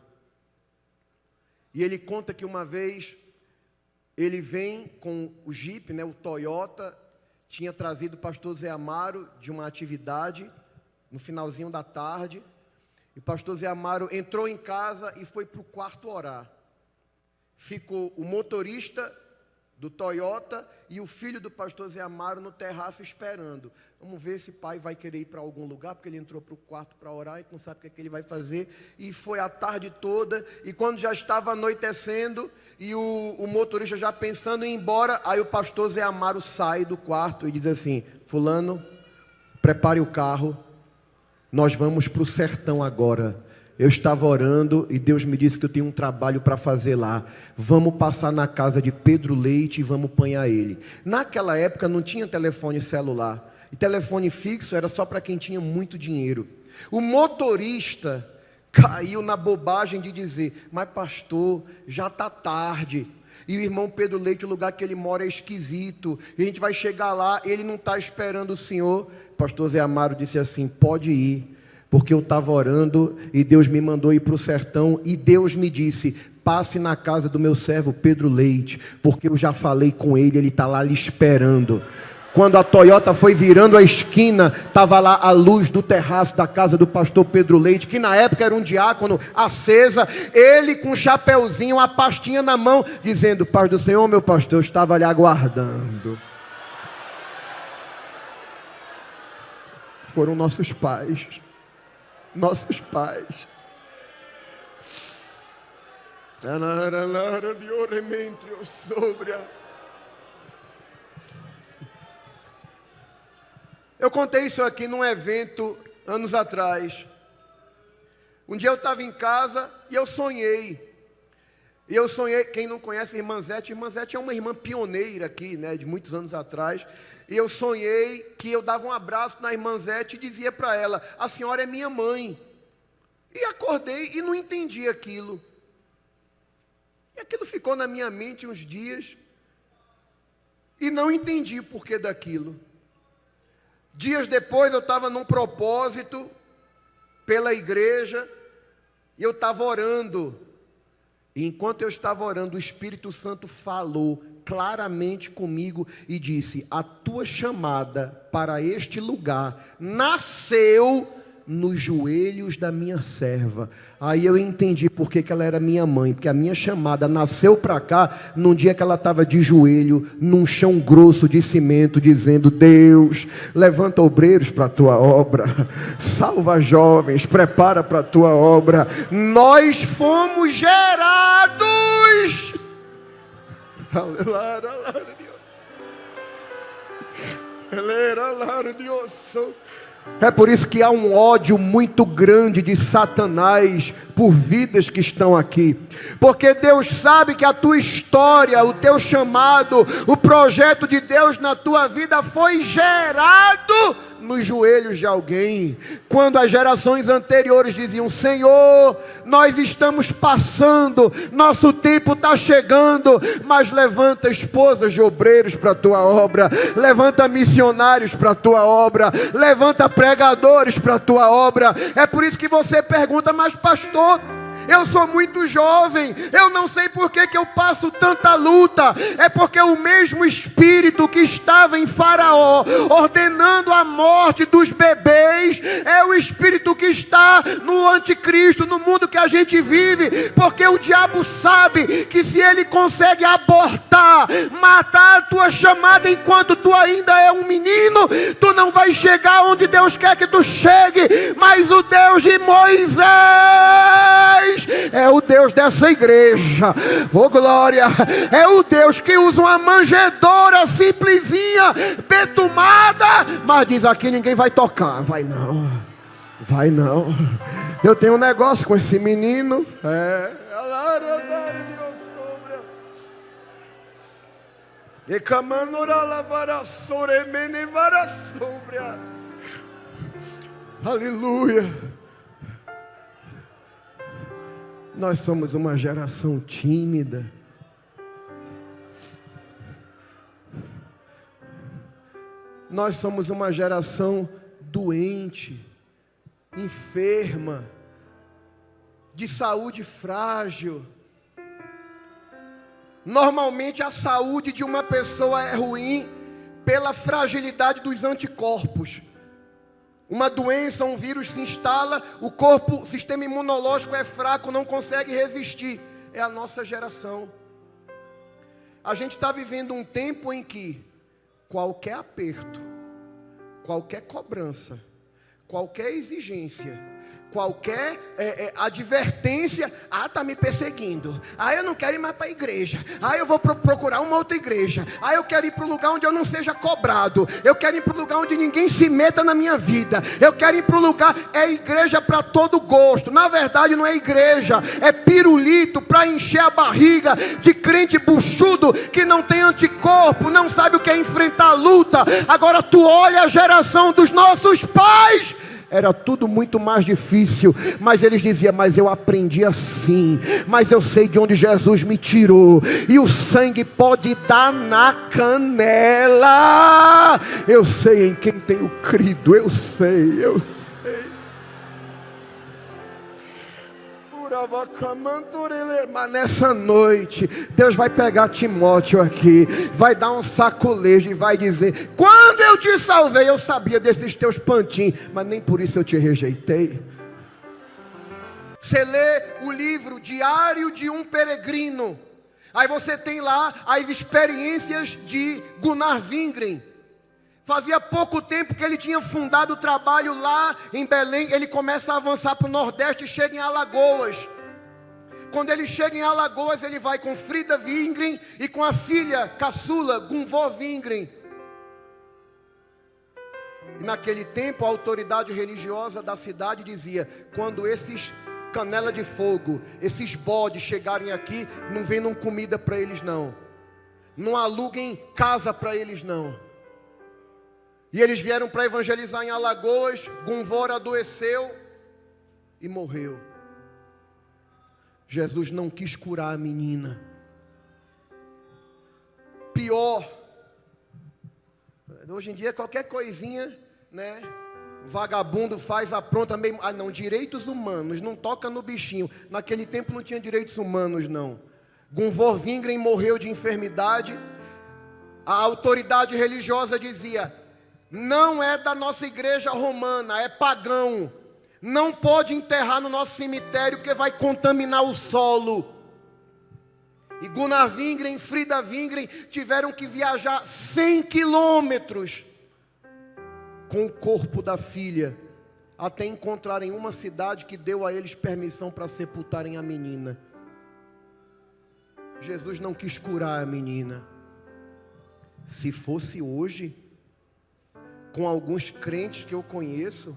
[SPEAKER 2] E ele conta que uma vez ele vem com o Jeep, né, o Toyota, tinha trazido o pastor Zé Amaro de uma atividade no finalzinho da tarde. E o pastor Zé Amaro entrou em casa e foi para o quarto orar. Ficou o motorista do Toyota e o filho do pastor Zé Amaro no terraço esperando. Vamos ver se o pai vai querer ir para algum lugar, porque ele entrou para o quarto para orar e não sabe o que ele vai fazer. E foi a tarde toda, e quando já estava anoitecendo, e o motorista já pensando em ir embora, aí o pastor Zé Amaro sai do quarto e diz assim: fulano, prepare o carro, nós vamos para o sertão agora. Eu estava orando e Deus me disse que eu tenho um trabalho para fazer lá. Vamos passar na casa de Pedro Leite e vamos apanhar ele. Naquela época não tinha telefone celular. E telefone fixo era só para quem tinha muito dinheiro. O motorista caiu na bobagem de dizer: mas pastor, já está tarde. E o irmão Pedro Leite, o lugar que ele mora é esquisito. E a gente vai chegar lá, ele não está esperando o senhor. O pastor Zé Amaro disse assim: pode ir. Porque eu estava orando e Deus me mandou ir para o sertão. E Deus me disse: passe na casa do meu servo Pedro Leite, porque eu já falei com ele está lá lhe esperando. Quando a Toyota foi virando a esquina, estava lá a luz do terraço da casa do pastor Pedro Leite, que na época era um diácono, acesa. Ele com um chapeuzinho, uma pastinha na mão, dizendo: paz do Senhor, meu pastor, eu estava lhe aguardando. Foram nossos pais. Nossos pais. Eu contei isso aqui num evento anos atrás. Um dia eu estava em casa e eu sonhei. Quem não conhece a irmã Zete é uma irmã pioneira aqui, né, de muitos anos atrás. E eu sonhei que eu dava um abraço na irmã Zete e dizia para ela: a senhora é minha mãe. E acordei e não entendi aquilo. E aquilo ficou na minha mente uns dias. E não entendi o porquê daquilo. Dias depois eu estava num propósito pela igreja. E eu estava orando. E enquanto eu estava orando, o Espírito Santo falou claramente comigo e disse: a tua chamada para este lugar nasceu nos joelhos da minha serva. Aí eu entendi por que ela era minha mãe, porque a minha chamada nasceu para cá num dia que ela estava de joelho num chão grosso de cimento, dizendo: Deus, levanta obreiros para a tua obra, salva jovens, prepara para a tua obra. Nós fomos gerados. É por isso que há um ódio muito grande de Satanás por vidas que estão aqui. Porque Deus sabe que a tua história, o teu chamado, o projeto de Deus na tua vida foi gerado nos joelhos de alguém. Quando as gerações anteriores diziam: Senhor, nós estamos passando, nosso tempo está chegando, mas levanta esposas de obreiros para a tua obra, levanta missionários para a tua obra, levanta pregadores para a tua obra. É por isso que você pergunta: mas pastor, eu sou muito jovem, eu não sei por que eu passo tanta luta. É porque o mesmo Espírito que estava em Faraó, ordenando a morte dos bebês, é o Espírito que está no anticristo, no mundo que a gente vive. Porque o diabo sabe que se ele consegue abortar, matar a tua chamada enquanto tu ainda é um menino, tu não vai chegar onde Deus quer que tu chegue. Mas o Deus de Moisés é o Deus dessa igreja. Oh glória! É o Deus que usa uma manjedoura simplesinha, betumada, mas diz: aqui ninguém vai tocar. Vai não, vai não. Eu tenho um negócio com esse menino. Aleluia. Nós somos uma geração tímida. Nós somos uma geração doente, enferma, de saúde frágil. Normalmente a saúde de uma pessoa é ruim pela fragilidade dos anticorpos. Uma doença, um vírus se instala, o sistema imunológico é fraco, não consegue resistir. É a nossa geração. A gente está vivendo um tempo em que qualquer aperto, qualquer cobrança, qualquer exigência, qualquer advertência, está me perseguindo, eu não quero ir mais para a igreja, eu vou procurar uma outra igreja, eu quero ir para o lugar onde eu não seja cobrado, eu quero ir para o lugar onde ninguém se meta na minha vida, eu quero ir para o lugar, é igreja para todo gosto. Na verdade não é igreja, é pirulito para encher a barriga de crente buchudo, que não tem anticorpo, não sabe o que é enfrentar a luta. Agora tu olha a geração dos nossos pais, era tudo muito mais difícil, mas eles diziam, mas eu aprendi assim, mas eu sei de onde Jesus me tirou, e o sangue pode dar na canela, eu sei em quem tenho crido, eu sei. Mas nessa noite, Deus vai pegar Timóteo aqui, vai dar um saculejo e vai dizer, quando eu te salvei, eu sabia desses teus pantinhos, mas nem por isso eu te rejeitei. Você lê o livro Diário de um Peregrino, aí você tem lá as experiências de Gunnar Wingren. Fazia pouco tempo que ele tinha fundado o trabalho lá em Belém. Ele começa a avançar para o Nordeste e chega em Alagoas. Quando ele chega em Alagoas, ele vai com Frida Wingren e com a filha caçula, Gunvor Wingren. E naquele tempo, a autoridade religiosa da cidade dizia, quando esses canela de fogo, esses bodes chegarem aqui, não vendam comida para eles não. Não aluguem casa para eles não. E eles vieram para evangelizar em Alagoas. Gunvor adoeceu e morreu. Jesus não quis curar a menina. Pior, hoje em dia qualquer coisinha, né? Vagabundo faz, apronta meio. Não, direitos humanos, não toca no bichinho. Naquele tempo não tinha direitos humanos não. Gunvor Wingren morreu de enfermidade. A autoridade religiosa dizia, não é da nossa igreja romana, é pagão. Não pode enterrar no nosso cemitério porque vai contaminar o solo. E Gunnar Wingren e Frida Wingren tiveram que viajar 100 quilômetros com o corpo da filha, até encontrarem uma cidade que deu a eles permissão para sepultarem a menina. Jesus não quis curar a menina. Se fosse hoje, com alguns crentes que eu conheço,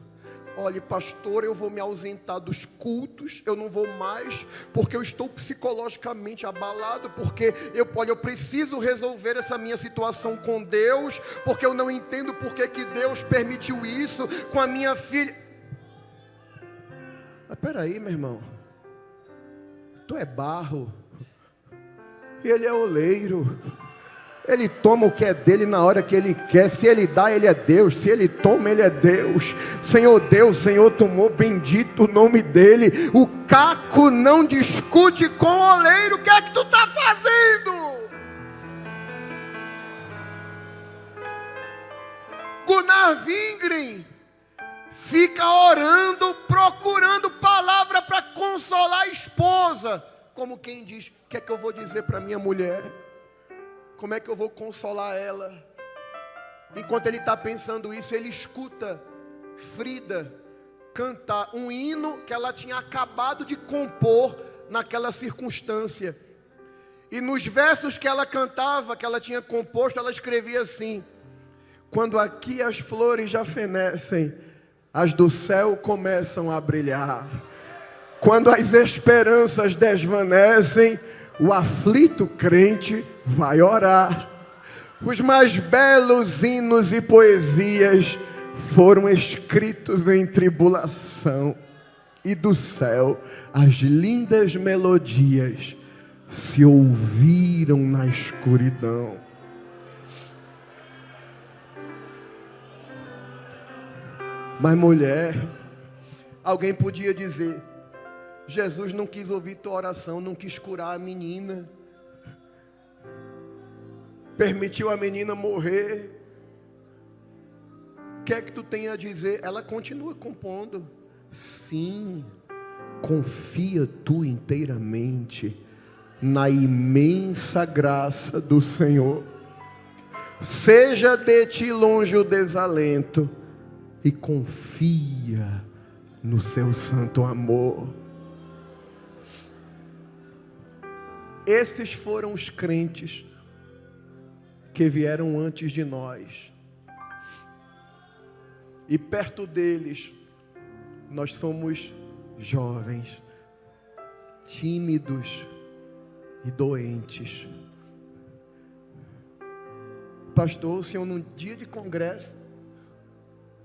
[SPEAKER 2] olhe pastor, eu vou me ausentar dos cultos, eu não vou mais, porque eu estou psicologicamente abalado, porque eu preciso resolver essa minha situação com Deus, porque eu não entendo porque que Deus permitiu isso com a minha filha. Mas peraí, meu irmão, tu é barro, e ele é oleiro. Ele toma o que é dele na hora que ele quer. Se ele dá, ele é Deus. Se ele toma, ele é Deus. Senhor Deus, Senhor tomou, bendito o nome dele. O caco não discute com o oleiro. O que é que tu está fazendo? Gunnar Wingren fica orando, procurando palavra para consolar a esposa. Como quem diz, o que é que eu vou dizer para minha mulher? Como é que eu vou consolar ela? Enquanto ele está pensando isso, ele escuta Frida cantar um hino que ela tinha acabado de compor naquela circunstância. E nos versos que ela cantava, que ela tinha composto, ela escrevia assim: quando aqui as flores já fenecem, as do céu começam a brilhar. Quando as esperanças desvanecem, o aflito crente vai orar. Os mais belos hinos e poesias foram escritos em tribulação, e do céu as lindas melodias se ouviram na escuridão. Mas mulher, alguém podia dizer, Jesus não quis ouvir tua oração, não quis curar a menina. permitiu a menina morrer. O que é que tu tem a dizer? Ela continua compondo. Sim, confia tu inteiramente na imensa graça do Senhor. Seja de ti longe o desalento e confia no seu santo amor. Esses foram os crentes que vieram antes de nós. E perto deles, nós somos jovens, tímidos e doentes. Pastor, o senhor num dia de congresso,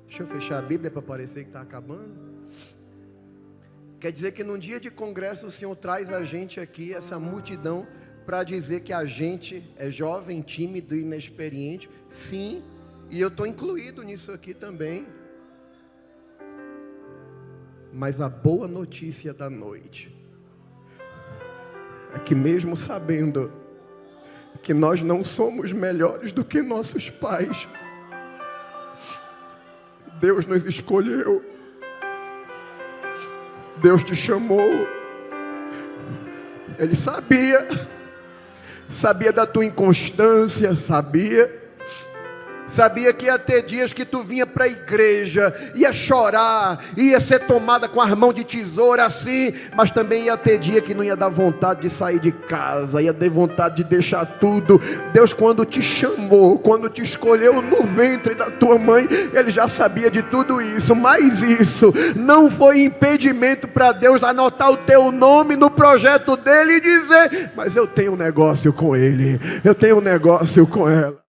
[SPEAKER 2] deixa eu fechar a Bíblia para parecer que está acabando. Quer dizer que num dia de congresso o senhor traz a gente aqui, essa multidão, para dizer que a gente é jovem, tímido e inexperiente? Sim, e eu estou incluído nisso aqui também. Mas a boa notícia da noite é que mesmo sabendo que nós não somos melhores do que nossos pais, Deus nos escolheu, Deus te chamou. Ele sabia da tua inconstância, sabia que ia ter dias que tu vinha para a igreja, ia chorar, ia ser tomada com as mãos de tesoura assim, mas também ia ter dia que não ia dar vontade de sair de casa, ia ter vontade de deixar tudo. Deus, quando te chamou, quando te escolheu no ventre da tua mãe, Ele já sabia de tudo isso, mas isso não foi impedimento para Deus anotar o teu nome no projeto dele e dizer: mas eu tenho um negócio com ele, eu tenho um negócio com ela.